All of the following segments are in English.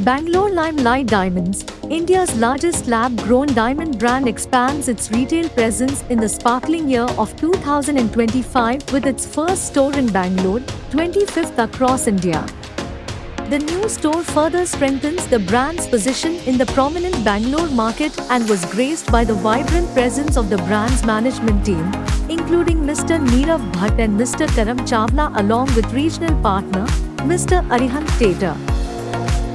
Bangalore Limelight Diamonds, India's largest lab-grown diamond brand, expands its retail presence in the sparkling year of 2025 with its first store in Bangalore, 25th across India. The new store further strengthens the brand's position in the prominent Bangalore market and was graced by the vibrant presence of the brand's management team, including Mr. Neerav Bhatt and Mr. Karam Chawla, along with regional partner, Mr. Arihant Tata.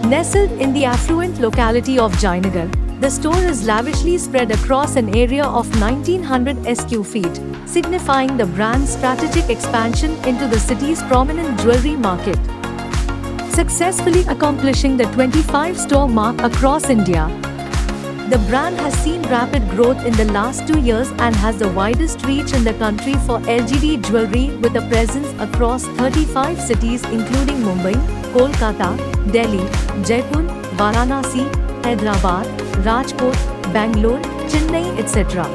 Nestled in the affluent locality of Jayanagar, the store is lavishly spread across an area of 1900 sq ft, signifying the brand's strategic expansion into the city's prominent jewelry market. Successfully accomplishing the 25-store mark across India, the brand has seen rapid growth in the last 2 years and has the widest reach in the country for LGD jewelry, with a presence across 35 cities including Mumbai, Kolkata, Delhi, Jaipur, Varanasi, Hyderabad, Rajkot, Bangalore, Chennai, etc.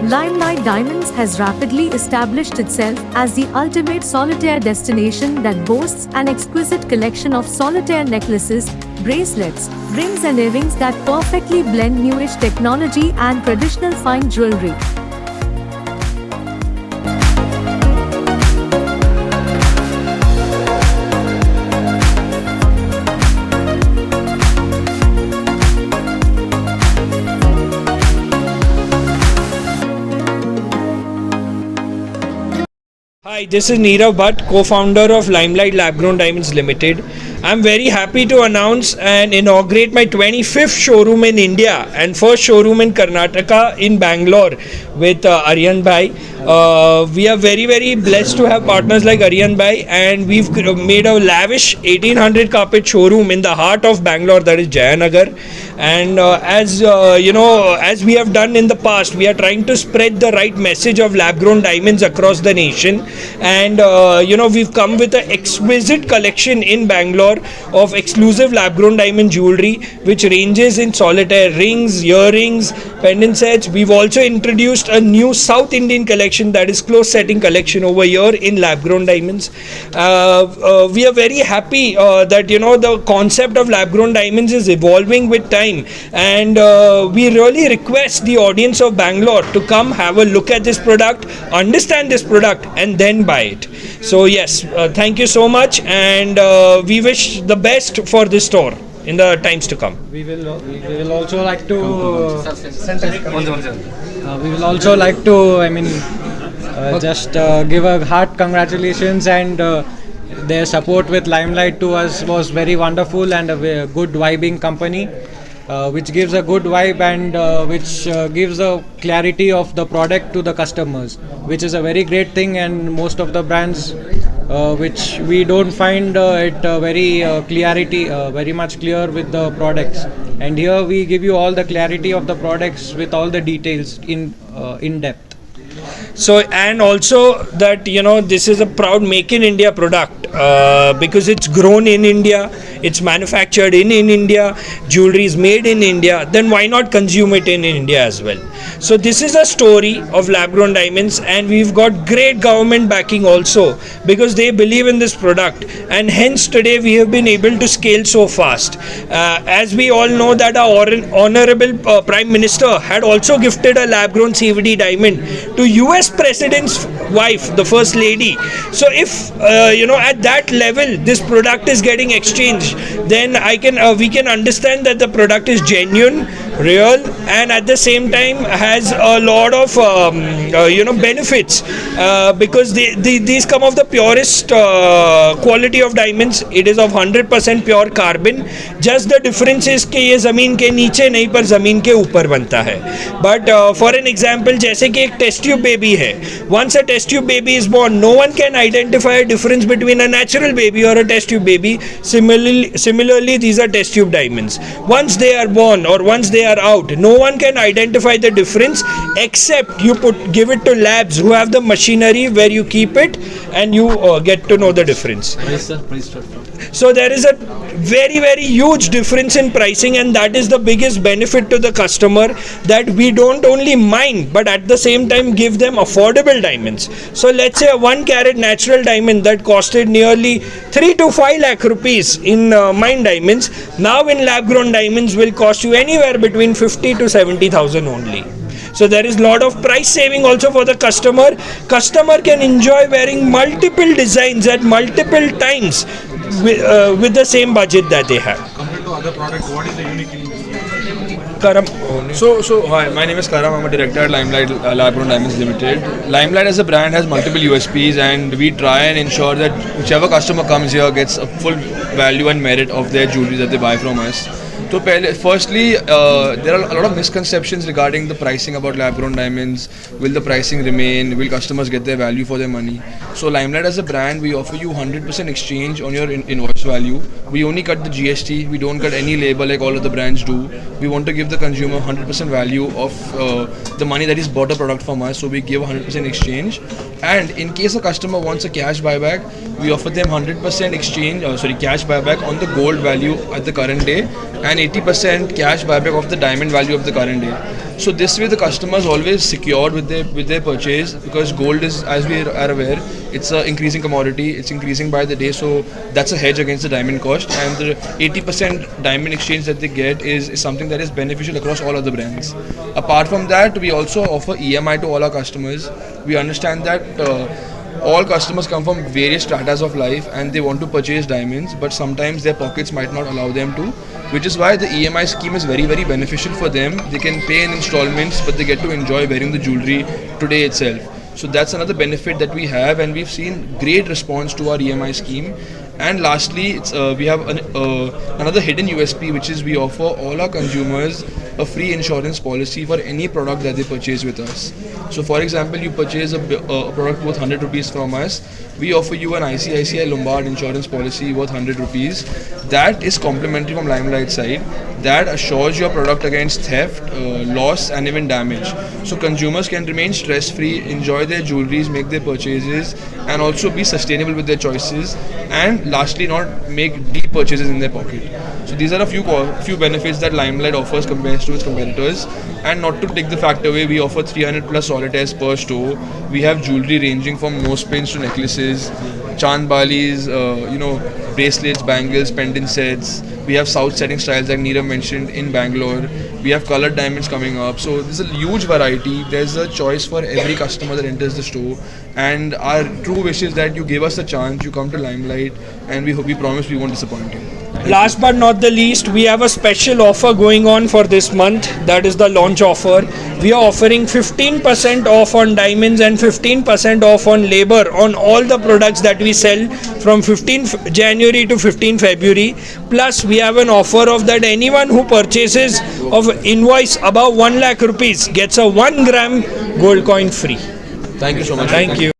Limelight Diamonds has rapidly established itself as the ultimate solitaire destination that boasts an exquisite collection of solitaire necklaces, bracelets, rings and earrings that perfectly blend new-age technology and traditional fine jewelry. Hi, this is Neerav Bhatt, co-founder of Limelight Lab-Grown Diamonds Limited. I'm very happy to announce and inaugurate my 25th showroom in India and first showroom in Karnataka in Bangalore with Arihant Bhai. We are very blessed to have partners like Arihant Bhai, and we've made a lavish 1800 carpet showroom in the heart of Bangalore, that is Jayanagar. And as we have done in the past, we are trying to spread the right message of lab-grown diamonds across the nation. And we've come with an exquisite collection in Bangalore of exclusive lab-grown diamond jewelry, which ranges in solitaire rings, earrings, pendant sets. We've also introduced a new South Indian collection, that is close setting collection, over here in lab-grown diamonds. We are very happy that the concept of lab-grown diamonds is evolving with time, and we really request the audience of Bangalore to come have a look at this product, understand this product, and then buy it. So yes, thank you so much, and we wish the best for this store in the times to come. We will also like to give a heart congratulations, and their support with Limelight to us was very wonderful, and a good vibing company, which gives a good vibe, and which gives a clarity of the product to the customers, which is a very great thing. And most of the brands which we don't find it very much clear with the products, and here we give you all the clarity of the products with all the details in depth. So, and also that this is a proud Make in India product, because it's grown in India, it's manufactured in India, jewelry is made in India, then why not consume it in India as well? So this is a story of lab-grown diamonds, and we've got great government backing also, because they believe in this product, and hence today we have been able to scale so fast. As we all know that our honorable Prime Minister had also gifted a lab-grown CVD diamond to US President's wife, the First Lady. So if at that level this product is getting exchanged, then we can understand that the product is genuine, real, and at the same time has a lot of benefits, because these come of the purest quality of diamonds. It is of 100% pure carbon. Just the difference is कि ये ज़मीन के नीचे नहीं पर ज़मीन के ऊपर बनता है. But for an example, जैसे कि एक test tube baby है. Once a test tube baby is born, no one can identify a difference between a natural baby or a test tube baby. Similarly, these are test tube diamonds. Once they are born or once they are out, no one can identify the difference except you give it to labs who have the machinery where you keep it, and you get to know the difference. Price, sir. So there is a very, very huge difference in pricing, and that is the biggest benefit to the customer, that we don't only mine but at the same time give them affordable diamonds. So let's say a 1 carat natural diamond that costed nearly 3 to 5 lakh rupees in mine diamonds, now in lab grown diamonds will cost you anywhere between 50 to 70,000 only. So there is lot of price saving also for the customer. Customer can enjoy wearing multiple designs at multiple times with the same budget that they have. Compared to other products, what is the unique in Karam. So hi, my name is Karam. I'm a director at Limelight Lab Grown Diamonds Limited. Limelight as a brand has multiple USPs, and we try and ensure that whichever customer comes here gets a full value and merit of their jewelry that they buy from us. So firstly, there are a lot of misconceptions regarding the pricing about lab grown diamonds. Will the pricing remain? Will customers get their value for their money? So Limelight as a brand, we offer you 100% exchange on your invoice value. We only cut the GST. We don't cut any labor like all of the brands do. We want to give the consumer 100% value of the money that is bought a product from us. So we give 100% exchange. And in case a customer wants a cash buyback, we offer them 100% cash buyback on the gold value at the current day, and 80% cash buyback of the diamond value of the current day. So this way the customer is always secured with their purchase, because gold is, as we are aware, it's an increasing commodity. It's increasing by the day, so that's a hedge against the diamond cost. And the 80% diamond exchange that they get is something that is beneficial across all other brands. Apart from that, we also offer EMI to all our customers. We understand that all customers come from various stratas of life and they want to purchase diamonds, but sometimes their pockets might not allow them to, which is why the EMI scheme is very, very beneficial for them. They can pay in installments, but they get to enjoy wearing the jewelry today itself. So that's another benefit that we have, and we've seen great response to our EMI scheme. And lastly, we have another hidden USP, which is we offer all our consumers a free insurance policy for any product that they purchase with us. So for example, you purchase a product worth 100 rupees from us, we offer you an ICICI Lombard insurance policy worth 100 rupees. That is complimentary from Limelight side. That assures your product against theft, loss and even damage. So consumers can remain stress-free, enjoy their jewelries, make their purchases, and also be sustainable with their choices, and lastly not make deep purchases in their pocket. So these are a few benefits that Limelight offers compared to its competitors. And not to take the fact away, we offer 300 plus solitaires per store. We have jewelry ranging from nose pins to necklaces, Chand Balis, bracelets, bangles, pendant sets. We have south setting styles like Neerav mentioned in Bangalore. We have colored diamonds coming up. So there's a huge variety. There's a choice for every customer that enters the store. And our true wish is that you give us a chance, you come to Limelight, and we promise we won't disappoint you. Last but not the least, we have a special offer going on for this month. That is the launch offer. We are offering 15% off on diamonds and 15% off on labor on all the products that we sell from 15 January to 15 February. Plus, we have an offer of that anyone who purchases of invoice above 1 lakh rupees gets a 1 gram gold coin free. Thank you so much. Thank you.